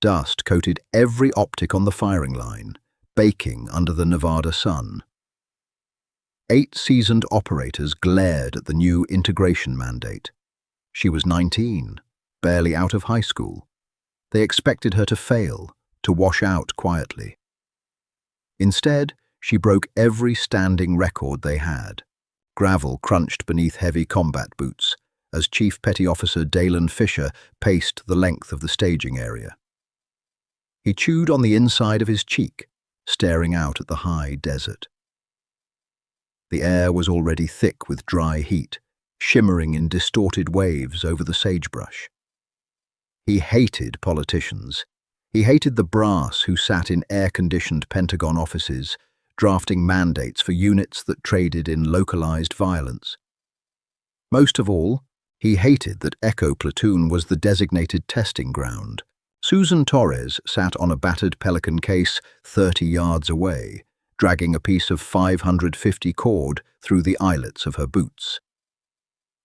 Dust coated every optic on the firing line, baking under the Nevada sun. 8 seasoned operators glared at the new integration mandate. She was 19, barely out of high school. They expected her to fail, to wash out quietly. Instead, she broke every standing record they had. Gravel crunched beneath heavy combat boots as Chief Petty Officer Dalen Fisher paced the length of the staging area. He chewed on the inside of his cheek, staring out at the high desert. The air was already thick with dry heat, shimmering in distorted waves over the sagebrush. He hated politicians. He hated the brass who sat in air-conditioned Pentagon offices, drafting mandates for units that traded in localized violence. Most of all, he hated that Echo Platoon was the designated testing ground. Susan Torres sat on a battered Pelican case 30 yards away, dragging a piece of 550 cord through the eyelets of her boots.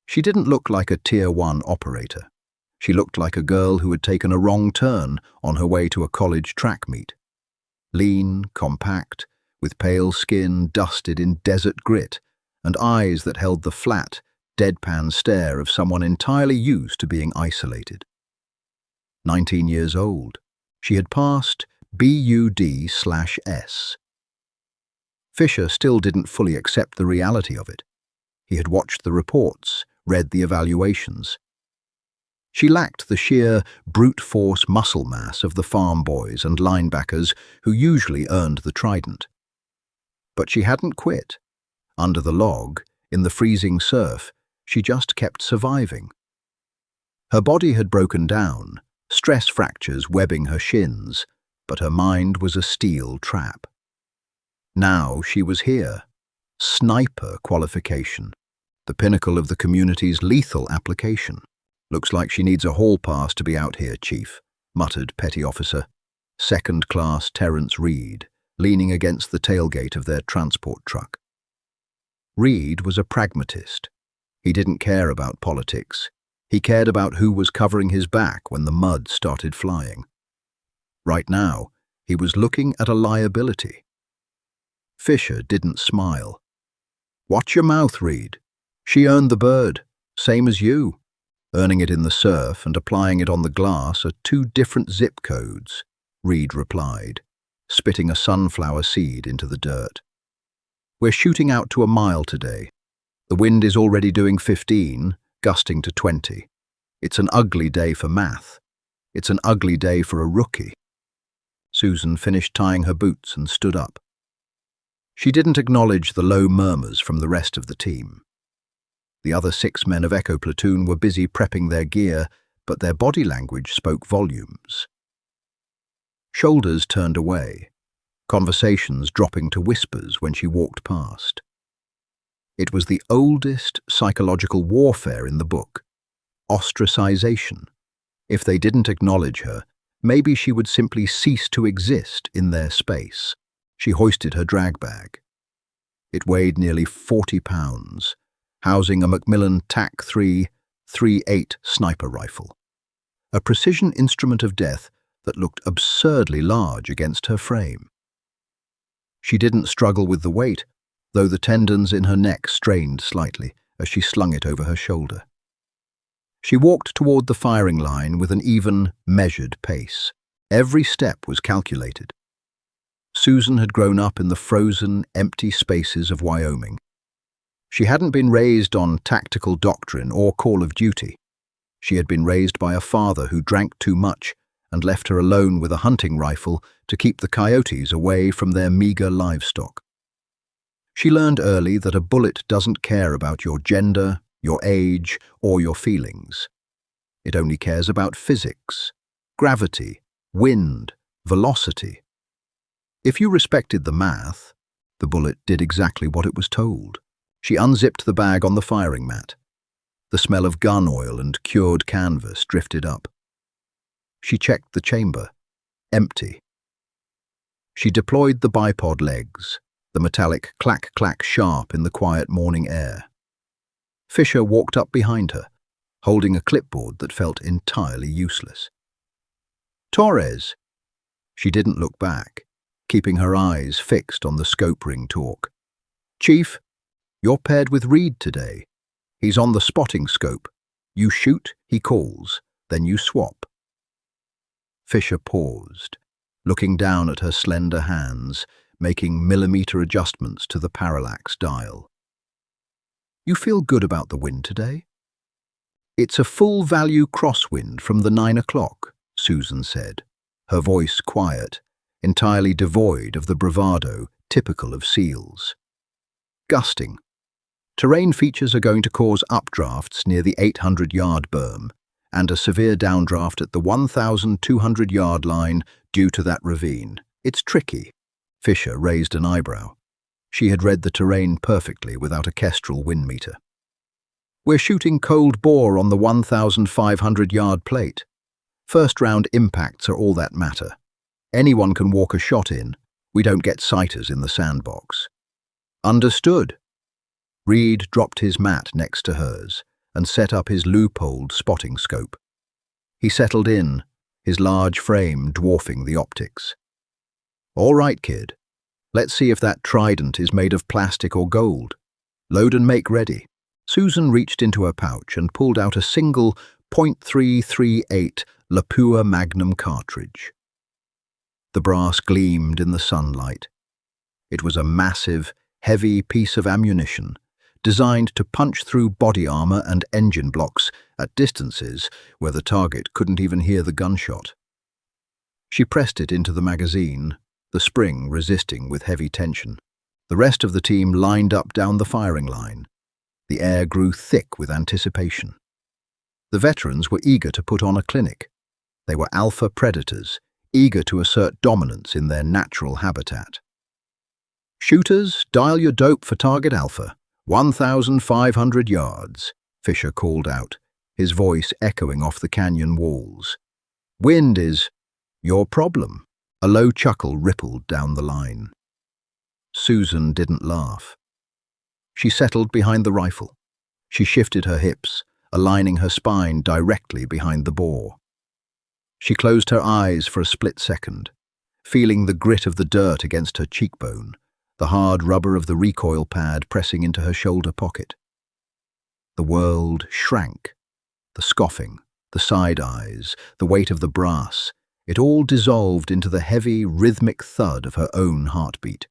She didn't look like a Tier 1 operator. She looked like a girl who had taken a wrong turn on her way to a college track meet. Lean, compact, with pale skin dusted in desert grit, and eyes that held the flat, deadpan stare of someone entirely used to being isolated. 19 years old, she had passed BUD/S. Fisher still didn't fully accept the reality of it. He had watched the reports, read the evaluations. She lacked the sheer, brute force muscle mass of the farm boys and linebackers who usually earned the trident. But she hadn't quit. Under the log, in the freezing surf, she just kept surviving. Her body had broken down, stress fractures webbing her shins, but her mind was a steel trap. Now she was here. Sniper qualification, the pinnacle of the community's lethal application. "Looks like she needs a hall pass to be out here, Chief," muttered Petty Officer, second-class Terence Reed, leaning against the tailgate of their transport truck. Reed was a pragmatist. He didn't care about politics. He cared about who was covering his back when the mud started flying. Right now, he was looking at a liability. Fisher didn't smile. "Watch your mouth, Reed. She earned the bird, same as you. Earning it in the surf and applying it on the glass are 2 different zip codes," Reed replied, spitting a sunflower seed into the dirt. "We're shooting out to a mile today. The wind is already doing 15, gusting to 20. It's an ugly day for math. It's an ugly day for a rookie." Susan finished tying her boots and stood up. She didn't acknowledge the low murmurs from the rest of the team. The other 6 men of Echo Platoon were busy prepping their gear, but their body language spoke volumes. Shoulders turned away, conversations dropping to whispers when she walked past. It was the oldest psychological warfare in the book, ostracization. If they didn't acknowledge her, maybe she would simply cease to exist in their space. She hoisted her drag bag. It weighed nearly 40 pounds, housing a Macmillan TAC-3 .38 sniper rifle, a precision instrument of death that looked absurdly large against her frame. She didn't struggle with the weight, though the tendons in her neck strained slightly as she slung it over her shoulder. She walked toward the firing line with an even, measured pace. Every step was calculated. Susan had grown up in the frozen, empty spaces of Wyoming. She hadn't been raised on tactical doctrine or call of duty. She had been raised by a father who drank too much and left her alone with a hunting rifle to keep the coyotes away from their meager livestock. She learned early that a bullet doesn't care about your gender, your age, or your feelings. It only cares about physics, gravity, wind, velocity. If you respected the math, the bullet did exactly what it was told. She unzipped the bag on the firing mat. The smell of gun oil and cured canvas drifted up. She checked the chamber. Empty. She deployed the bipod legs, the metallic clack-clack sharp in the quiet morning air. Fisher walked up behind her, holding a clipboard that felt entirely useless. Torres. She didn't look back, keeping her eyes fixed on the scope ring talk. Chief, you're paired with Reed today. He's on the spotting scope. You shoot, he calls, then you swap. Fisher paused, looking down at her slender hands, making millimeter adjustments to the parallax dial. You feel good about the wind today? It's a full-value crosswind from the 9 o'clock, Susan said, her voice quiet, entirely devoid of the bravado typical of SEALs. Gusting. Terrain features are going to cause updrafts near the 800-yard berm and a severe downdraft at the 1,200-yard line due to that ravine. It's tricky. Fisher raised an eyebrow. She had read the terrain perfectly without a kestrel wind meter. We're shooting cold bore on the 1,500-yard plate. First-round impacts are all that matter. Anyone can walk a shot in. We don't get sighters in the sandbox. Understood. Reed dropped his mat next to hers and set up his loopholed spotting scope. He settled in, his large frame dwarfing the optics. All right, kid. Let's see if that trident is made of plastic or gold. Load and make ready. Susan reached into her pouch and pulled out a single .338 Lapua Magnum cartridge. The brass gleamed in the sunlight. It was a massive, heavy piece of ammunition designed to punch through body armor and engine blocks at distances where the target couldn't even hear the gunshot. She pressed it into the magazine, the spring resisting with heavy tension. The rest of the team lined up down the firing line. The air grew thick with anticipation. The veterans were eager to put on a clinic. They were alpha predators, eager to assert dominance in their natural habitat. Shooters, dial your dope for target alpha. 1,500 yards, Fisher called out, his voice echoing off the canyon walls. Wind is your problem. A low chuckle rippled down the line. Susan didn't laugh. She settled behind the rifle. She shifted her hips, aligning her spine directly behind the bore. She closed her eyes for a split second, feeling the grit of the dirt against her cheekbone, the hard rubber of the recoil pad pressing into her shoulder pocket. The world shrank. The scoffing, the side eyes, the weight of the brass, it all dissolved into the heavy, rhythmic thud of her own heartbeat.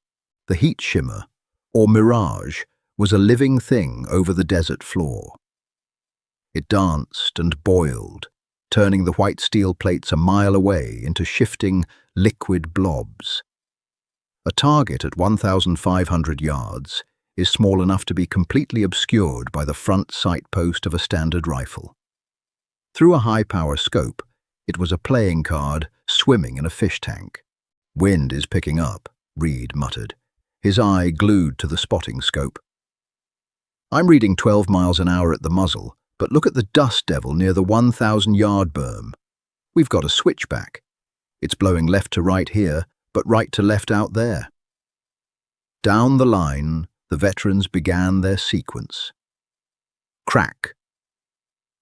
The heat shimmer, or mirage, was a living thing over the desert floor. It danced and boiled, turning the white steel plates a mile away into shifting, liquid blobs. A target at 1,500 yards is small enough to be completely obscured by the front sight post of a standard rifle. Through a high-power scope, it was a playing card swimming in a fish tank. Wind is picking up, Reed muttered, his eye glued to the spotting scope. I'm reading 12 miles an hour at the muzzle, but look at the dust devil near the 1,000-yard berm. We've got a switchback. It's blowing left to right here, but right to left out there. Down the line, the veterans began their sequence. Crack.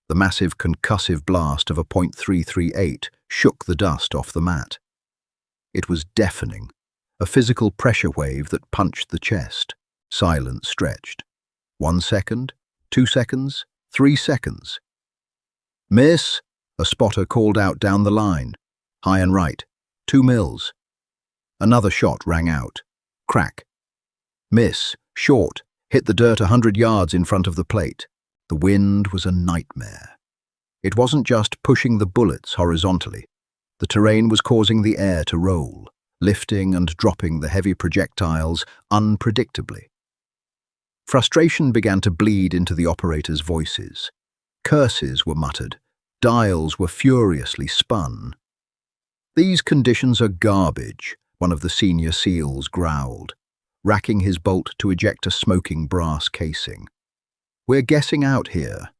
The massive concussive blast of a .338 shook the dust off the mat. It was deafening, a physical pressure wave that punched the chest. Silence stretched. 1 second, 2 seconds, 3 seconds. Miss, a spotter called out down the line. High and right, 2 mils. Another shot rang out. Crack. Miss, short, hit the dirt 100 yards in front of the plate. The wind was a nightmare. It wasn't just pushing the bullets horizontally. The terrain was causing the air to roll, lifting and dropping the heavy projectiles unpredictably. Frustration began to bleed into the operators' voices. Curses were muttered. Dials were furiously spun. These conditions are garbage, one of the senior SEALs growled, racking his bolt to eject a smoking brass casing. We're guessing out here.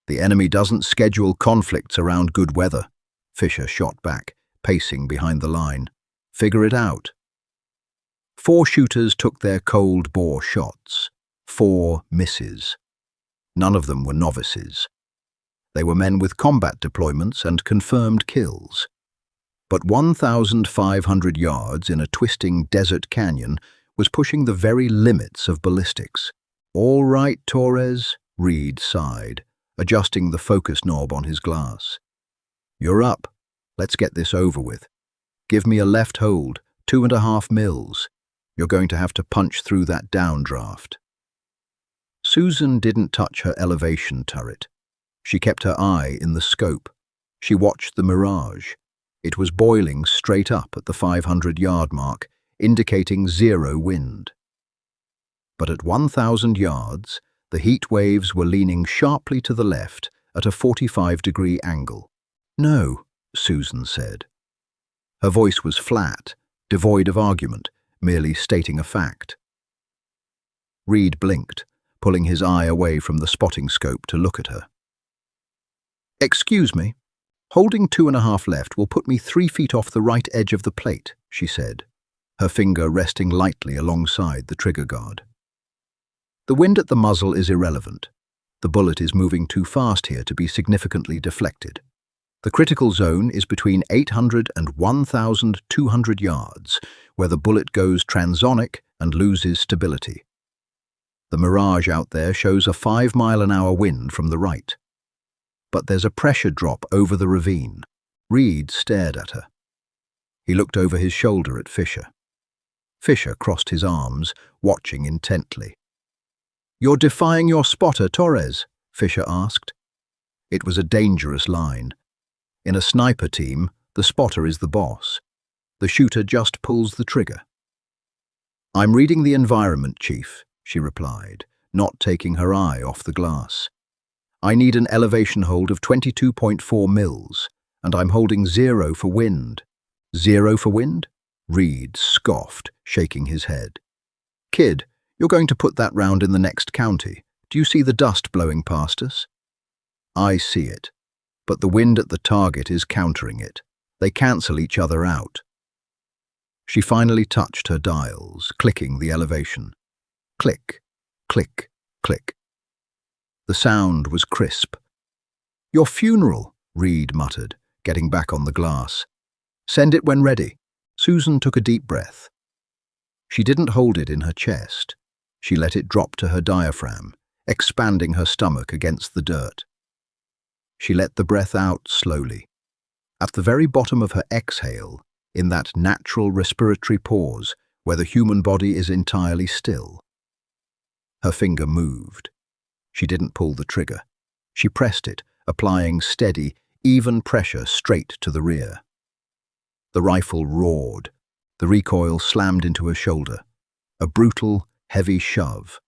The enemy doesn't schedule conflicts around good weather. Fisher shot back, pacing behind the line. Figure it out. 4 shooters took their cold bore shots. 4 misses. None of them were novices. They were men with combat deployments and confirmed kills. But 1,500 yards in a twisting desert canyon was pushing the very limits of ballistics. "All right, Torres," Reed sighed, adjusting the focus knob on his glass. "You're up. Let's get this over with. Give me a left hold, 2.5 mils. You're going to have to punch through that downdraft." Susan didn't touch her elevation turret. She kept her eye in the scope. She watched the mirage. It was boiling straight up at the 500-yard mark, indicating 0 wind. But at 1,000 yards, the heat waves were leaning sharply to the left at a 45-degree angle. "No," Susan said. Her voice was flat, devoid of argument, merely stating a fact. Reed blinked, pulling his eye away from the spotting scope to look at her. "Excuse me. Holding 2.5 left will put me 3 feet off the right edge of the plate," she said, her finger resting lightly alongside the trigger guard. "The wind at the muzzle is irrelevant. The bullet is moving too fast here to be significantly deflected. The critical zone is between 800 and 1,200 yards, where the bullet goes transonic and loses stability. The mirage out there shows a 5-mile-an-hour wind from the right. But there's a pressure drop over the ravine." Reed stared at her. He looked over his shoulder at Fisher. Fisher crossed his arms, watching intently. "You're defying your spotter, Torres?" Fisher asked. It was a dangerous line. In a sniper team, the spotter is the boss. The shooter just pulls the trigger. "I'm reading the environment, Chief," she replied, not taking her eye off the glass. "I need an elevation hold of 22.4 mils, and I'm holding 0 for wind." "0 for wind?" Reed scoffed, shaking his head. "Kid, you're going to put that round in the next county. Do you see the dust blowing past us?" "I see it, but the wind at the target is countering it. They cancel each other out." She finally touched her dials, clicking the elevation. Click, click, click. The sound was crisp. "Your funeral," Reed muttered, getting back on the glass. "Send it when ready." Susan took a deep breath. She didn't hold it in her chest. She let it drop to her diaphragm, expanding her stomach against the dirt. She let the breath out slowly. At the very bottom of her exhale, in that natural respiratory pause where the human body is entirely still. Her finger moved. She didn't pull the trigger. She pressed it, applying steady, even pressure straight to the rear. The rifle roared. The recoil slammed into her shoulder. A brutal, heavy shove.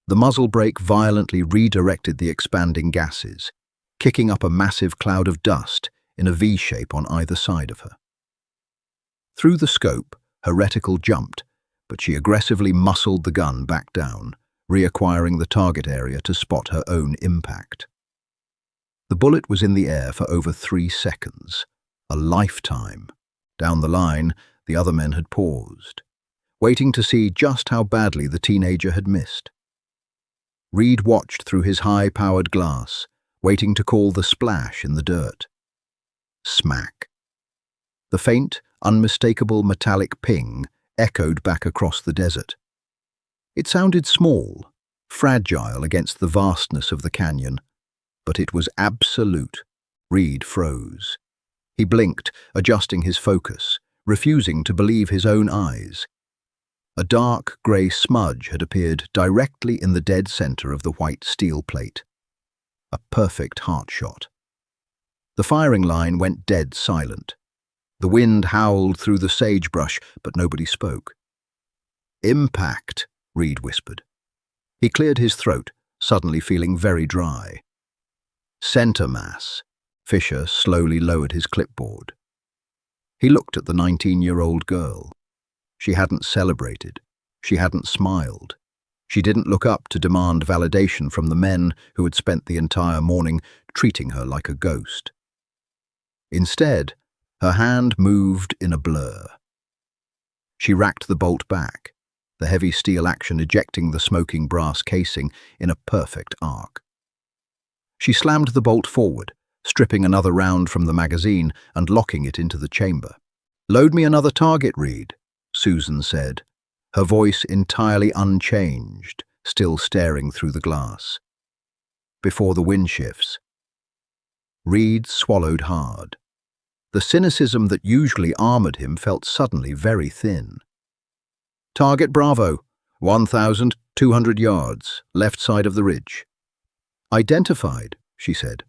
The muzzle brake violently redirected the expanding gases, kicking up a massive cloud of dust in a V-shape on either side of her. Through the scope, her reticle jumped, but she aggressively muscled the gun back down, reacquiring the target area to spot her own impact. The bullet was in the air for over 3 seconds. A lifetime. Down the line, the other men had paused, waiting to see just how badly the teenager had missed. Reed watched through his high-powered glass, waiting to call the splash in the dirt. Smack. The faint, unmistakable metallic ping echoed back across the desert. It sounded small, fragile against the vastness of the canyon, but it was absolute. Reed froze. He blinked, adjusting his focus, refusing to believe his own eyes. A dark grey smudge had appeared directly in the dead center of the white steel plate. A perfect heart shot. The firing line went dead silent. The wind howled through the sagebrush, but nobody spoke. "Impact," Reed whispered. He cleared his throat, suddenly feeling very dry. "Center mass." Fisher slowly lowered his clipboard. He looked at the 19-year-old girl. She hadn't celebrated. She hadn't smiled. She didn't look up to demand validation from the men who had spent the entire morning treating her like a ghost. Instead, her hand moved in a blur. She racked the bolt back, the heavy steel action ejecting the smoking brass casing in a perfect arc. She slammed the bolt forward, stripping another round from the magazine and locking it into the chamber. "Load me another target, Reed," Susan said, her voice entirely unchanged, still staring through the glass. "Before the wind shifts." Reed swallowed hard. The cynicism that usually armored him felt suddenly very thin. "Target Bravo, 1,200 yards, left side of the ridge." "Identified," she said.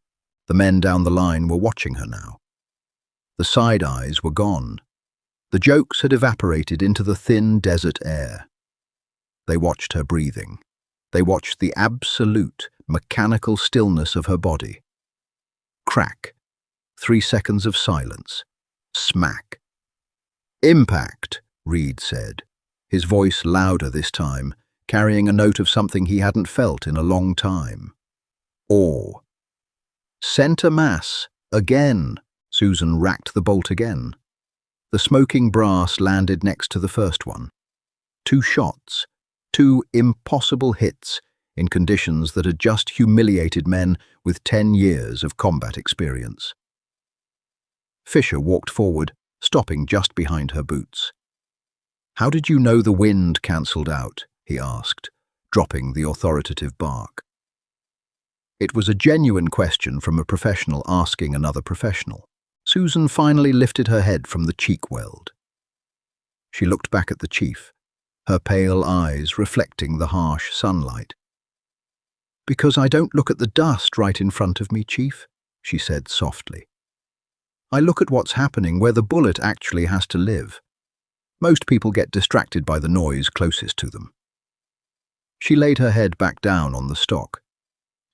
The men down the line were watching her now. The side eyes were gone. The jokes had evaporated into the thin desert air. They watched her breathing. They watched the absolute, mechanical stillness of her body. Crack. 3 seconds of silence. Smack. "Impact," Reed said, his voice louder this time, carrying a note of something he hadn't felt in a long time. Awe. "Center mass. Again." Susan racked the bolt again. The smoking brass landed next to the first one. 2 shots, 2 impossible hits in conditions that had just humiliated men with 10 years of combat experience. Fisher walked forward, stopping just behind her boots. "How did you know the wind cancelled out?" he asked, dropping the authoritative bark. It was a genuine question from a professional asking another professional. Susan finally lifted her head from the cheek weld. She looked back at the chief, her pale eyes reflecting the harsh sunlight. "Because I don't look at the dust right in front of me, Chief," she said softly. "I look at what's happening where the bullet actually has to live. Most people get distracted by the noise closest to them." She laid her head back down on the stock.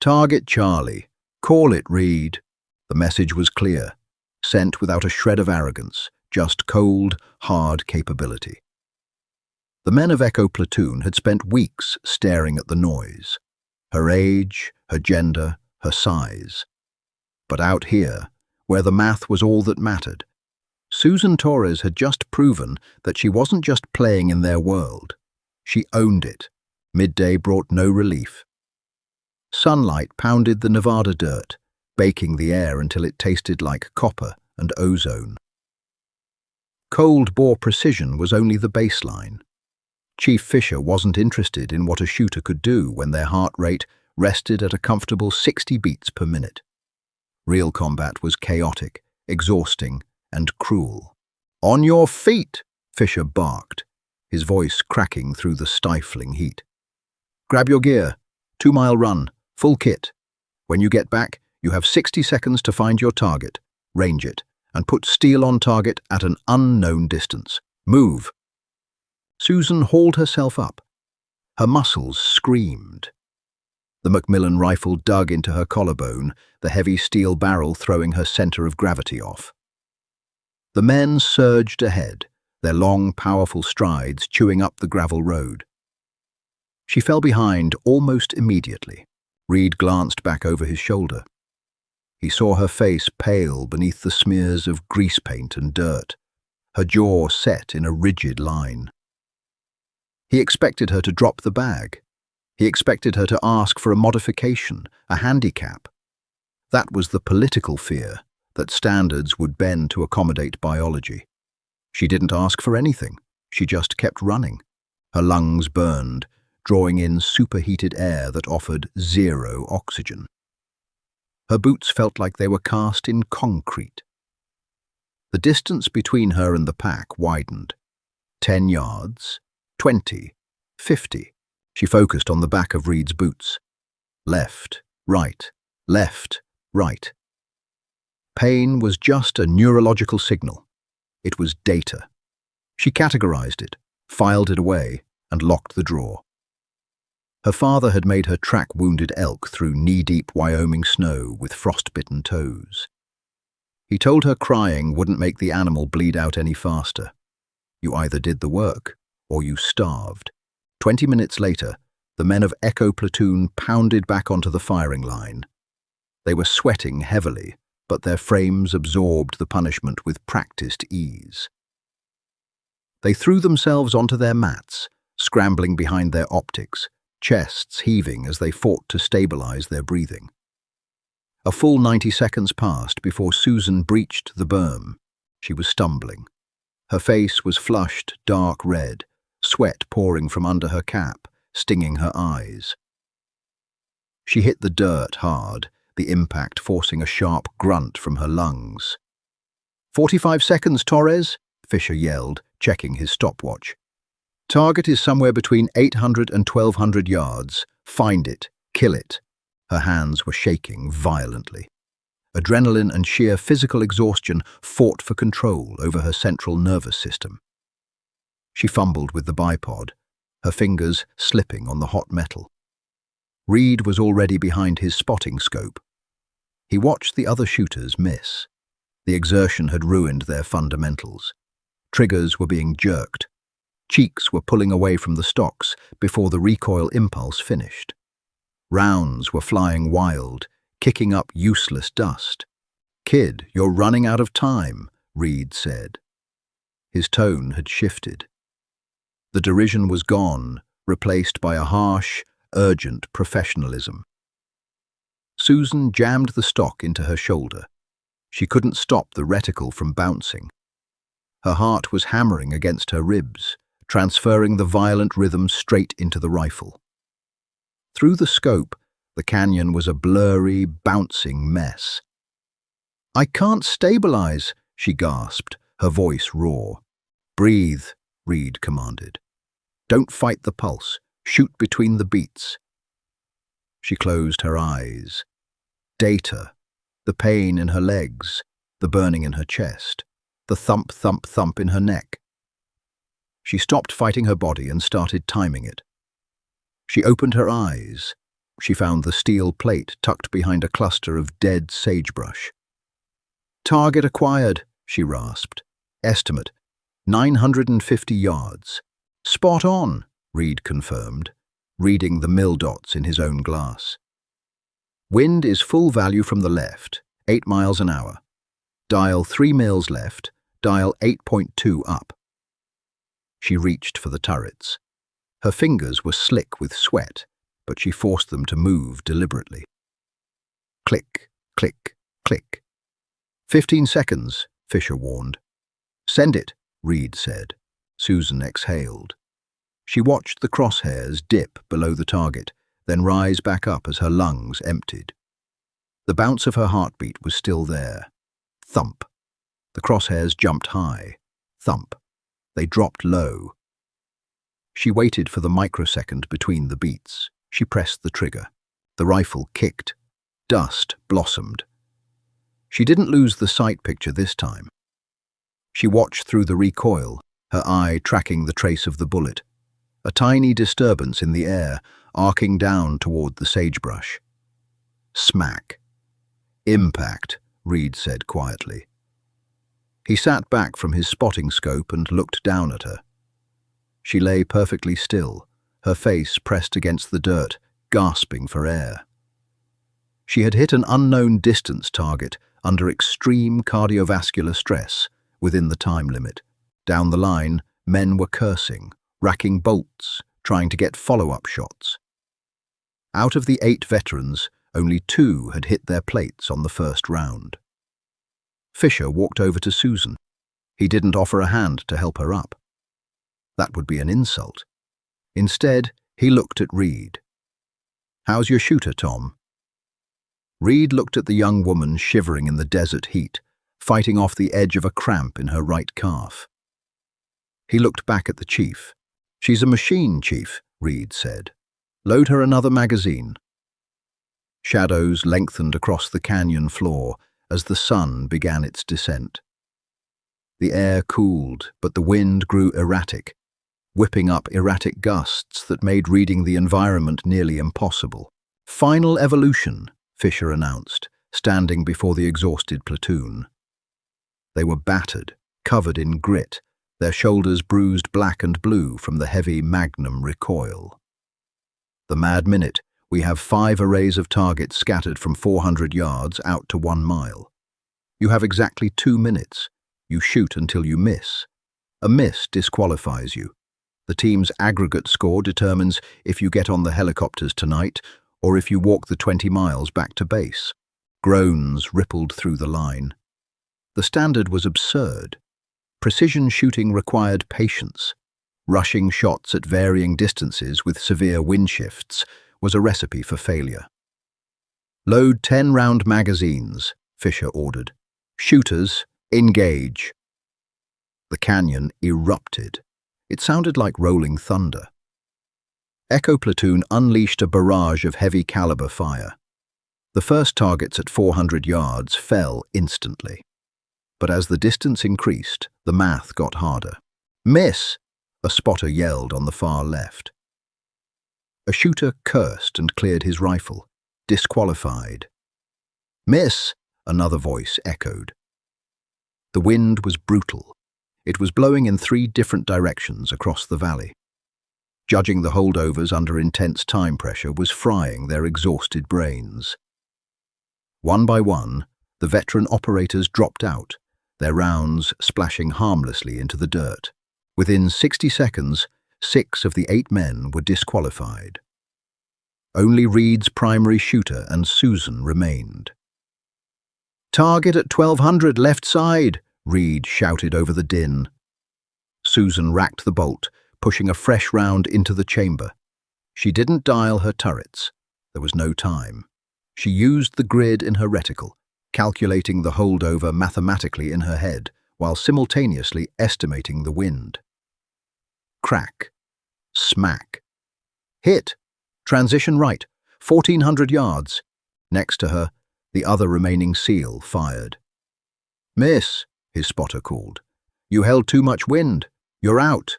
"Target Charlie. Call it, Reed." The message was clear, sent without a shred of arrogance, just cold, hard capability. The men of Echo Platoon had spent weeks staring at the noise, her age, her gender, her size. But out here, where the math was all that mattered, Susan Torres had just proven that she wasn't just playing in their world. She owned it. Midday brought no relief. Sunlight pounded the Nevada dirt, baking the air until it tasted like copper and ozone. Cold bore precision was only the baseline. Chief Fisher wasn't interested in what a shooter could do when their heart rate rested at a comfortable 60 beats per minute. Real combat was chaotic, exhausting, and cruel. "On your feet!" Fisher barked, his voice cracking through the stifling heat. "Grab your gear. 2-mile run. Full kit. When you get back, you have 60 seconds to find your target, range it, and put steel on target at an unknown distance. Move." Susan hauled herself up. Her muscles screamed. The Macmillan rifle dug into her collarbone, the heavy steel barrel throwing her center of gravity off. The men surged ahead, their long, powerful strides chewing up the gravel road. She fell behind almost immediately. Reed glanced back over his shoulder. He saw her face pale beneath the smears of grease paint and dirt, her jaw set in a rigid line. He expected her to drop the bag. He expected her to ask for a modification, a handicap. That was the political fear, that standards would bend to accommodate biology. She didn't ask for anything. She just kept running. Her lungs burned, drawing in superheated air that offered 0 oxygen. Her boots felt like they were cast in concrete. The distance between her and the pack widened. 10 yards, 20, 50. She focused on the back of Reed's boots. Left, right, left, right. Pain was just a neurological signal. It was data. She categorized it, filed it away, and locked the drawer. Her father had made her track wounded elk through knee-deep Wyoming snow with frostbitten toes. He told her crying wouldn't make the animal bleed out any faster. You either did the work, or you starved. 20 minutes later, the men of Echo Platoon pounded back onto the firing line. They were sweating heavily, but their frames absorbed the punishment with practiced ease. They threw themselves onto their mats, scrambling behind their optics, chests heaving as they fought to stabilize their breathing. A full 90 seconds passed before Susan breached the berm. She was stumbling. Her face was flushed, dark red, sweat pouring from under her cap, stinging her eyes. She hit the dirt hard, the impact forcing a sharp grunt from her lungs. 45 seconds, Torres, Fisher yelled, checking his stopwatch. Target is somewhere between 800 and 1200 yards. Find it. Kill it. Her hands were shaking violently. Adrenaline and sheer physical exhaustion fought for control over her central nervous system. She fumbled with the bipod, her fingers slipping on the hot metal. Reed was already behind his spotting scope. He watched the other shooters miss. The exertion had ruined their fundamentals. Triggers were being jerked. Cheeks were pulling away from the stocks before the recoil impulse finished. Rounds were flying wild, kicking up useless dust. "Kid, you're running out of time," Reed said. His tone had shifted. The derision was gone, replaced by a harsh, urgent professionalism. Susan jammed the stock into her shoulder. She couldn't stop the reticle from bouncing. Her heart was hammering against her ribs, transferring the violent rhythm straight into the rifle. Through the scope, the canyon was a blurry, bouncing mess. "I can't stabilize," she gasped, her voice raw. "Breathe," Reed commanded. "Don't fight the pulse. Shoot between the beats." She closed her eyes. Data, the pain in her legs, the burning in her chest, the thump, thump, thump in her neck. She stopped fighting her body and started timing it. She opened her eyes. She found the steel plate tucked behind a cluster of dead sagebrush. "Target acquired," she rasped. "Estimate, 950 yards. "Spot on," Reed confirmed, reading the mil dots in his own glass. "Wind is full value from the left, 8 miles an hour. Dial 3 mils left, dial 8.2 up." She reached for the turrets. Her fingers were slick with sweat, but she forced them to move deliberately. Click, click, click. 15 seconds, Fisher warned. "Send it," Reed said. Susan exhaled. She watched the crosshairs dip below the target, then rise back up as her lungs emptied. The bounce of her heartbeat was still there. Thump. The crosshairs jumped high. Thump. They dropped low. She waited for the microsecond between the beats. She pressed the trigger. The rifle kicked. Dust blossomed. She didn't lose the sight picture this time. She watched through the recoil, her eye tracking the trace of the bullet. A tiny disturbance in the air, arcing down toward the sagebrush. Smack. "Impact," Reed said quietly. He sat back from his spotting scope and looked down at her. She lay perfectly still, her face pressed against the dirt, gasping for air. She had hit an unknown distance target under extreme cardiovascular stress within the time limit. Down the line, men were cursing, racking bolts, trying to get follow-up shots. Out of the 8 veterans, only 2 had hit their plates on the first round. Fisher walked over to Susan. He didn't offer a hand to help her up. That would be an insult. Instead, he looked at Reed. "How's your shooter, Tom?" Reed looked at the young woman shivering in the desert heat, fighting off the edge of a cramp in her right calf. He looked back at the chief. "She's a machine, Chief," Reed said. "Load her another magazine." Shadows lengthened across the canyon floor as the sun began its descent. The air cooled, but the wind grew erratic, whipping up erratic gusts that made reading the environment nearly impossible. "Final evolution," Fisher announced, standing before the exhausted platoon. They were battered, covered in grit, their shoulders bruised black and blue from the heavy Magnum recoil. "The mad minute. We have 5 arrays of targets scattered from 400 yards out to 1 mile. You have exactly 2 minutes. You shoot until you miss. A miss disqualifies you. The team's aggregate score determines if you get on the helicopters tonight or if you walk the 20 miles back to base. Groans rippled through the line. The standard was absurd. Precision shooting required patience. Rushing shots at varying distances with severe wind shifts was a recipe for failure. "Load 10-round magazines," Fisher ordered. "Shooters, engage." The canyon erupted. It sounded like rolling thunder. Echo Platoon unleashed a barrage of heavy-caliber fire. The first targets at 400 yards fell instantly. But as the distance increased, the math got harder. "Miss!" a spotter yelled on the far left. A shooter cursed and cleared his rifle. "Disqualified." "Miss!" another voice echoed. The wind was brutal. It was blowing in 3 different directions across the valley. Judging the holdovers under intense time pressure was frying their exhausted brains. One by one, the veteran operators dropped out, their rounds splashing harmlessly into the dirt. Within 60 seconds, 6 of the 8 men were disqualified. Only Reed's primary shooter and Susan remained. "Target at 1200 left side," Reed shouted over the din. Susan racked the bolt, pushing a fresh round into the chamber. She didn't dial her turrets. There was no time. She used the grid in her reticle, calculating the holdover mathematically in her head, while simultaneously estimating the wind. Crack. Smack. Hit. Transition right. 1400 yards. Next to her, the other remaining SEAL fired. "Miss," his spotter called. "You held too much wind. You're out."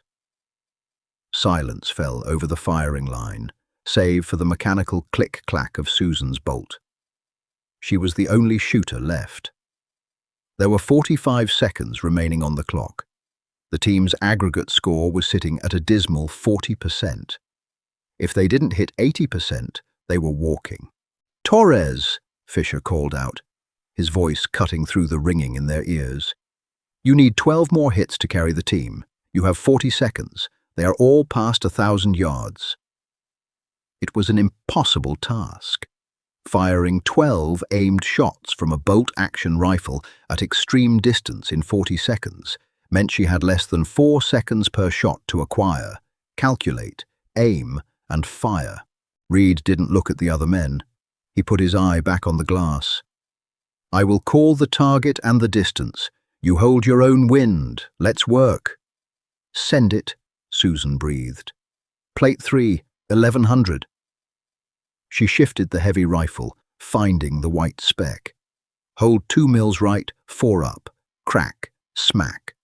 Silence fell over the firing line, save for the mechanical click-clack of Susan's bolt. She was the only shooter left. There were 45 seconds remaining on the clock. The team's aggregate score was sitting at a dismal 40%. If they didn't hit 80%, they were walking. "Torres!" Fisher called out, his voice cutting through the ringing in their ears. "You need 12 more hits to carry the team. You have 40 seconds. They are all past 1,000 yards. It was an impossible task. Firing 12 aimed shots from a bolt-action rifle at extreme distance in 40 seconds meant she had less than 4 seconds per shot to acquire, calculate, aim, and fire. Reed didn't look at the other men. He put his eye back on the glass. "I will call the target and the distance. You hold your own wind. Let's work." "Send it," Susan breathed. "Plate 3, 1100. She shifted the heavy rifle, finding the white speck. "Hold 2 mils right, 4 up. Crack, smack."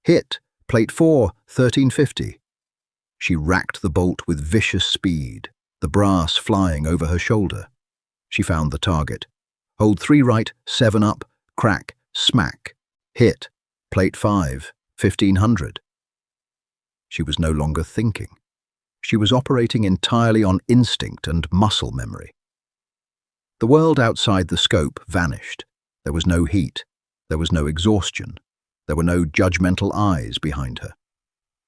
"Hit, plate 4, 1350. She racked the bolt with vicious speed, the brass flying over her shoulder. She found the target. "Hold 3 right, 7 up. Crack, smack. Hit, plate 5, 1500. She was no longer thinking. She was operating entirely on instinct and muscle memory. The world outside the scope vanished. There was no heat. There was no exhaustion. There were no judgmental eyes behind her.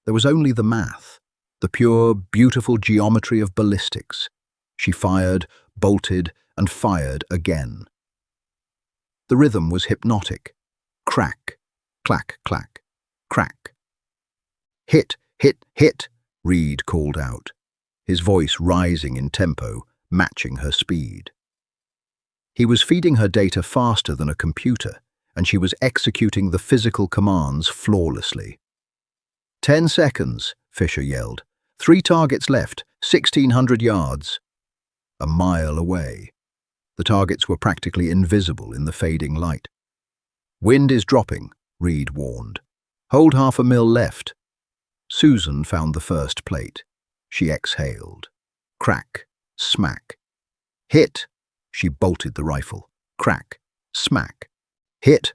There was only the math, the pure, beautiful geometry of ballistics. She fired, bolted, and fired again. The rhythm was hypnotic. Crack, clack, clack, crack. "Hit, hit, hit," Reed called out, his voice rising in tempo, matching her speed. He was feeding her data faster than a computer, and she was executing the physical commands flawlessly. 10 seconds, Fisher yelled. 3 targets left, 1,600 yards. A mile away. The targets were practically invisible in the fading light. "Wind is dropping," Reed warned. "Hold 0.5 mil left." Susan found the first plate. She exhaled. Crack, smack. "Hit." She bolted the rifle. Crack, smack. "Hit.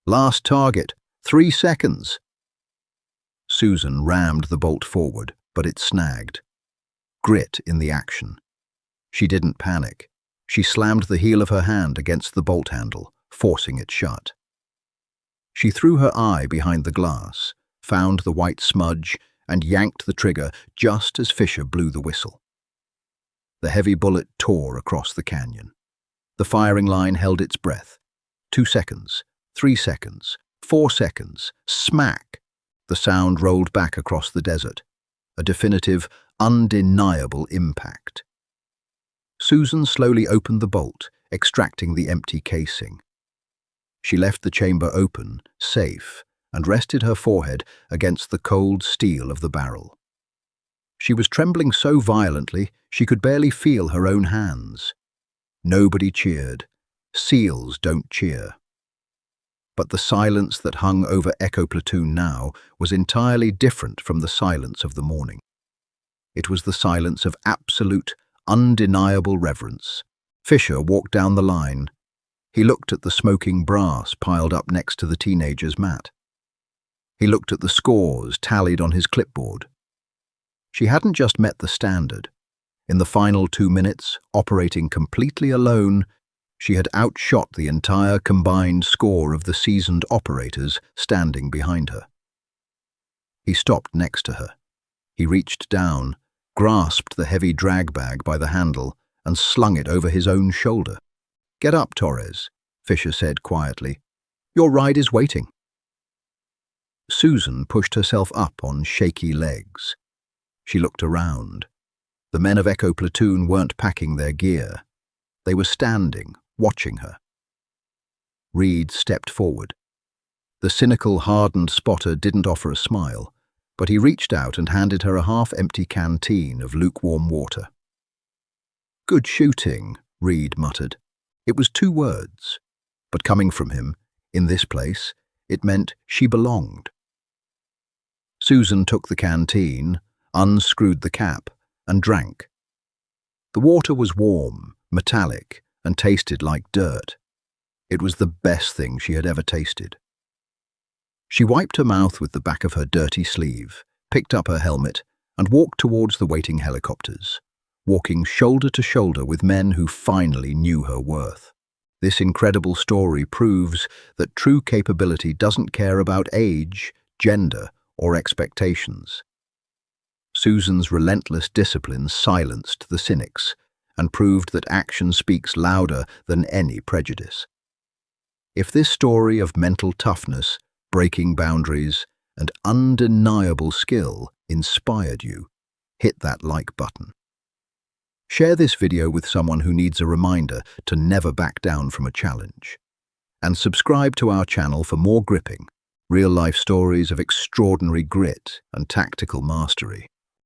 Last target. 3 seconds." Susan rammed the bolt forward, but it snagged. Grit in the action. She didn't panic. She slammed the heel of her hand against the bolt handle, forcing it shut. She threw her eye behind the glass, found the white smudge, and yanked the trigger just as Fisher blew the whistle. The heavy bullet tore across the canyon. The firing line held its breath. 2 seconds, 3 seconds, 4 seconds. Smack! The sound rolled back across the desert. A definitive, undeniable impact. Susan slowly opened the bolt, extracting the empty casing. She left the chamber open, safe, and rested her forehead against the cold steel of the barrel. She was trembling so violently she could barely feel her own hands. Nobody cheered. SEALs don't cheer. But the silence that hung over Echo Platoon now was entirely different from the silence of the morning. It was the silence of absolute, undeniable reverence. Fisher walked down the line. He looked at the smoking brass piled up next to the teenager's mat. He looked at the scores tallied on his clipboard. She hadn't just met the standard. In the final 2 minutes, operating completely alone, she had outshot the entire combined score of the seasoned operators standing behind her. He stopped next to her. He reached down, grasped the heavy drag bag by the handle, and slung it over his own shoulder. "Get up, Torres," Fisher said quietly. "Your ride is waiting." Susan pushed herself up on shaky legs. She looked around. The men of Echo Platoon weren't packing their gear. They were standing, watching her. Reed stepped forward. The cynical, hardened spotter didn't offer a smile, but he reached out and handed her a half-empty canteen of lukewarm water. "Good shooting," Reed muttered. It was 2 words, but coming from him, in this place, it meant she belonged. Susan took the canteen, unscrewed the cap, and drank. The water was warm, metallic, and tasted like dirt. It was the best thing she had ever tasted. She wiped her mouth with the back of her dirty sleeve, picked up her helmet, and walked towards the waiting helicopters, walking shoulder to shoulder with men who finally knew her worth. This incredible story proves that true capability doesn't care about age, gender, or expectations. Susan's relentless discipline silenced the cynics and proved that action speaks louder than any prejudice. If this story of mental toughness, breaking boundaries, and undeniable skill inspired you, hit that like button. Share this video with someone who needs a reminder to never back down from a challenge. And subscribe to our channel for more gripping, real-life stories of extraordinary grit and tactical mastery.